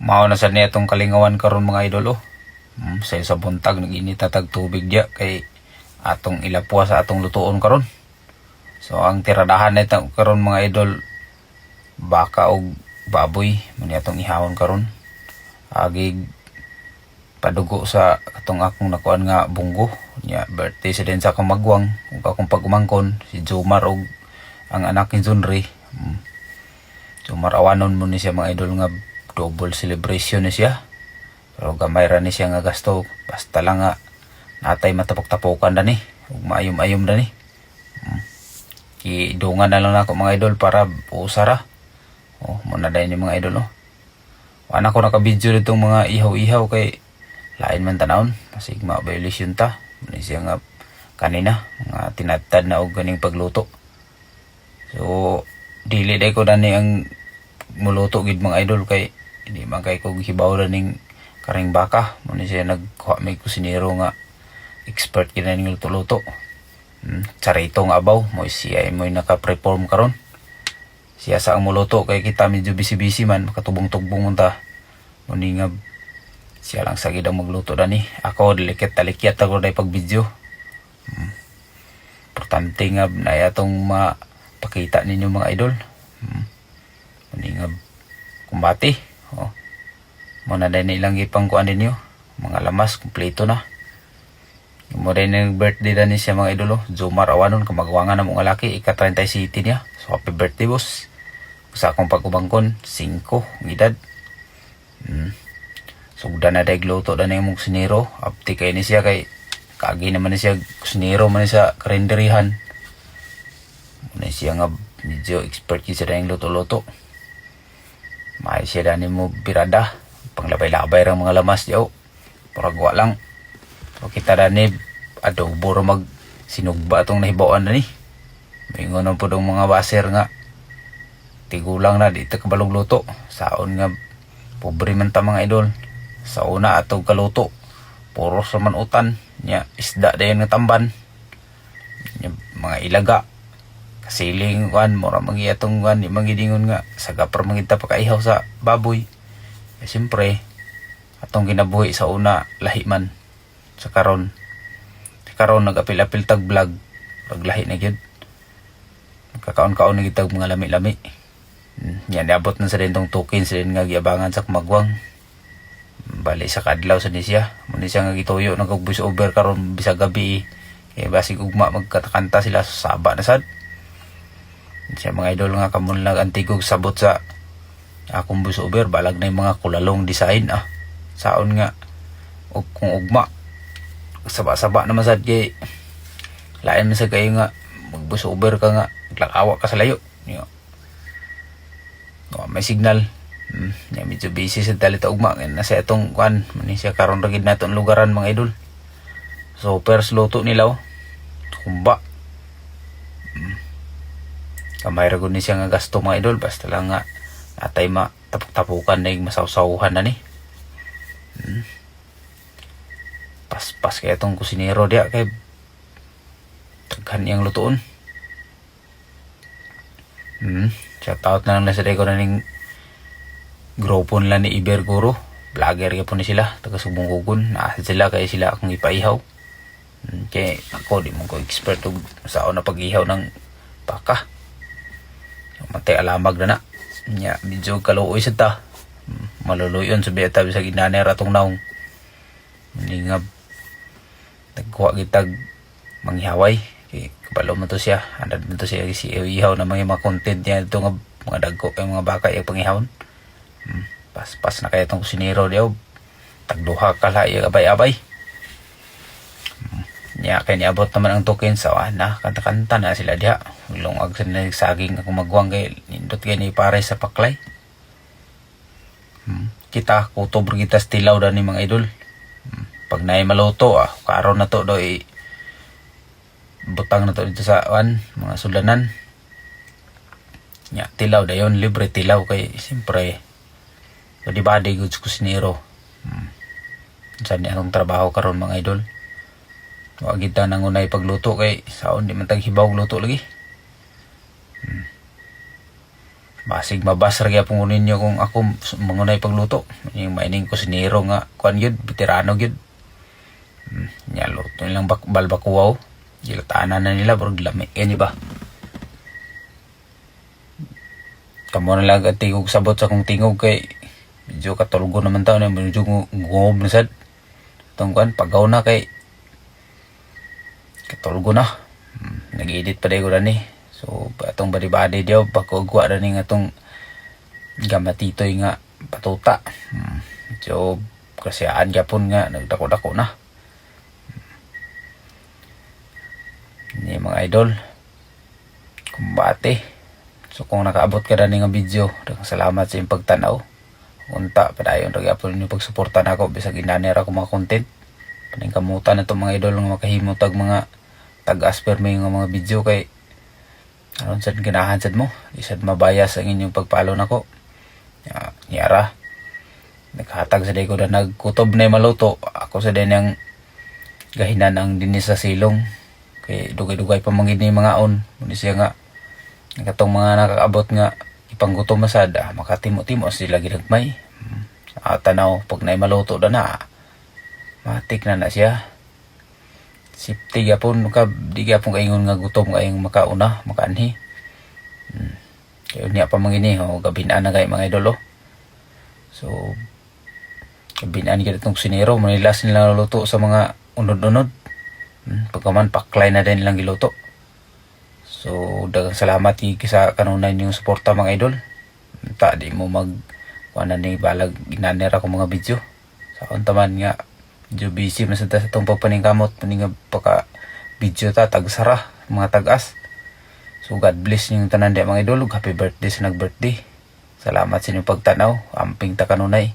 Mao na sad niya itong kalingawan karon mga idol oh. Sa buntag nag-initatag tubig diya kay atong ilapwa sa atong lutuon karon. So ang tiradahan nito karon mga idol, baka og baboy man atong ihawon karon. Agig padugo sa atong akong nakuan nga bunggo nya birthday sa din sa kamagwang ug akong pagumangkon si Jomar og ang anak ni Junri. Jomar awanon mo ni siya mga idol nga double celebration ni siya. Pero gamay ra ni siya nga gasto, basta lang nga natay matapok-tapokan dani ug maayom-ayom dani. Idungan na lang nako mga idol para usara. Oh, muna dahil ni mga idol oh. Wala ko naka-video nitong mga ihaw-ihaw kay lain man tanawon, masig ma-violation ta. Muna siya nga kanina, mga tinatad na og ganing pagluto. So, dili day ko dani ang muluto gid mga idol kay hindi man kay ko hibaw ra ning karing baka. Muna siya nagkuha may kusinero nga expert gid ning luto-luto. Charito nga abaw, mo siya mo naka-perform karon. Siya sa ang muluto kay kita medyo busy-busy man, makatubong-tubong unta. Muni nga siya lang sa gid ang magluto dani. Ako diliket-talikyat ako day pag video. Importante nga na atong mapakita ninyo mga idol. Muni nga kumbati. Oh. Muna dahil na ilang ipang kuan ninyo. Mga lamas, kumpleto na. Mo rin yung birthday na ni siya mga idolo. Jomar awanon, kamagwangan na mga laki. Ika-30 city niya. So happy birthday boss. Sa akong pagkubangkon 5 ang edad. Sugda na dahil luto na yung sinero. Apti kay ni siya kay kagi naman ni siya sinero man ni sa karinderihan. Muna siya nga medyo expert siya na yung luto-luto. May siya na ni mo birada. Panglabay-labay ng mga lamas yaw. Paragwa lang. So kita dani adobo ra mag sinugba atong nahibawan na ni. Mingon po dong mga baser nga tigulang na dito kabalog luto. Saon nga pobre man ta mga idol. Sa una atong kaluto puro sa manutan nya isda dayon nga tamban. Nya, mga ilaga kasiling kuan mura mangi atong kuan di mangidingon nga sagapar mangita pakaihaw sa baboy. Eh, siyempre atong ginabuhi sa una lahi man. Sa karon nag-apil-apil tag vlog paglahi na gyud nagkakaon-kaon na gitag mga lami-lami. Yan niabot na sa dintong tukin sa din nga giabangan sa kumagwang bali sa kadlaw sa nisya muna siya nga gituyo nag voice over karon bisag gabi kay basig ugma magkatakanta sila sa saba na sad siya mga idol nga kamunlag antigog sabot sa akong voice over balag na yung mga kulalong design saon nga og kung ugma saba-saba naman sad kay lain man sa kayo nga mag-voice over ka nga naglakawa ka sa layo may signal medyo busy sa dalita ugma nasa itong kuan mani siya karon ra gid naton lugaran mga idol so first luto nila kumba kamay ra gud ni siya nga gasto mga idol basta lang nga atay matapok-tapukan na yung masawsawhan na ni pas kaya itong kusinero dia kay taghan niyang lutoon. Shout out na lang sa ko na ning grupo nila ni Iberguro. Vlogger ka po ni sila. Taga Subungkugon. Sila kaya sila akong ipaihaw. Kaya ako di mo ko expert sa na pag-ihaw ng baka. Matay alamag na na. Medyo kaluoy sa ta. Maluluyon sa biyata sa ginanay ratong naong. Hindi nga nagkuha kitag manghihaway kay kabalo mo to siya andad mo to siya si ihaw na mga content niya ito nga mga dagko yung mga baka yung panghihawon pas na kaya itong kusinero diyaw tagduha kalay abay-abay niya kaya niabot naman ang token sa na kanta-kanta na sila diha lungag sa nagsaging akong magwang kay nindot kaya ni pare sa paklay kita kutob kita stilaw da ni mga idol pag naay maluto karon na to do butang na to dito sa mga sulanan nya tilaw dayon libre tilaw kay siyempre di body goods kusinero sa ni anong trabaho karon mga idol wa kita nangunay pagluto kay saon di man tag hibaw luto lagi Basig mabasar kaya pong ninyo kung ako mangunay pagluto. Yung maining kusinero nga kuan gyud, veterano gyud. Nya luto nilang balbakuwaw. Gilatanan na nila bro lami ni ba. Kamo na lang at tingog sabot sa kong tingog kay medyo katulgo naman tao na medyo nguob na sad. Itong kuan pagaw na kay katulgo na. Nag-edit pa ko ni. So atong badi-badi diyo pakugwa na ni nga tong gamatitoy nga patuta. So kasyaan gyapon nga nagdako-dako na. Ni mga idol kumbate. So kung nakaabot ka na nga video, salamat sa iyong pagtanaw. Unta padayon ra gyapon niyo pagsuporta nako bisag inanira ko mga content. Paningkamutan na itong mga idol nga makahimo tag mga tag-asper may mga video kay aron sad ganahan sad mo isad mabayas ang inyong pagpalo nako. Niara naghatag sa day ko na nagkutob na maluto ako sa din yang gahinan ang dinis sa silong kay dugay-dugay pa mangid ni mga on muni siya nga katong mga nakakaabot nga ipanggutom masad makatimo-timo sila ginagmay. Tanaw pag na maluto na matik na siya. Sipti gyapon ka di gyapon kaingon nga gutom kayong makauna makaanhi. Kaya niya pa mangini gabinaan na kay mga idolo. So gabinaan gyud itong sinero manilas nila luto sa mga unod-unod. Pagkaman paklay na din lang giluto. So daghang salamat sa kanunay niyong suporta mga idol. Ta di mo mag kuana ni balag ginanera ko mga video. Sa taman nga medyo busy man sa itong pagpaningkamot paning pagka video ta tagsara mga tagas. So God bless niyo tanan di mga idol. Happy birthday sa nag-birthday. Salamat sa inyong pagtanaw. Amping ta kanunay.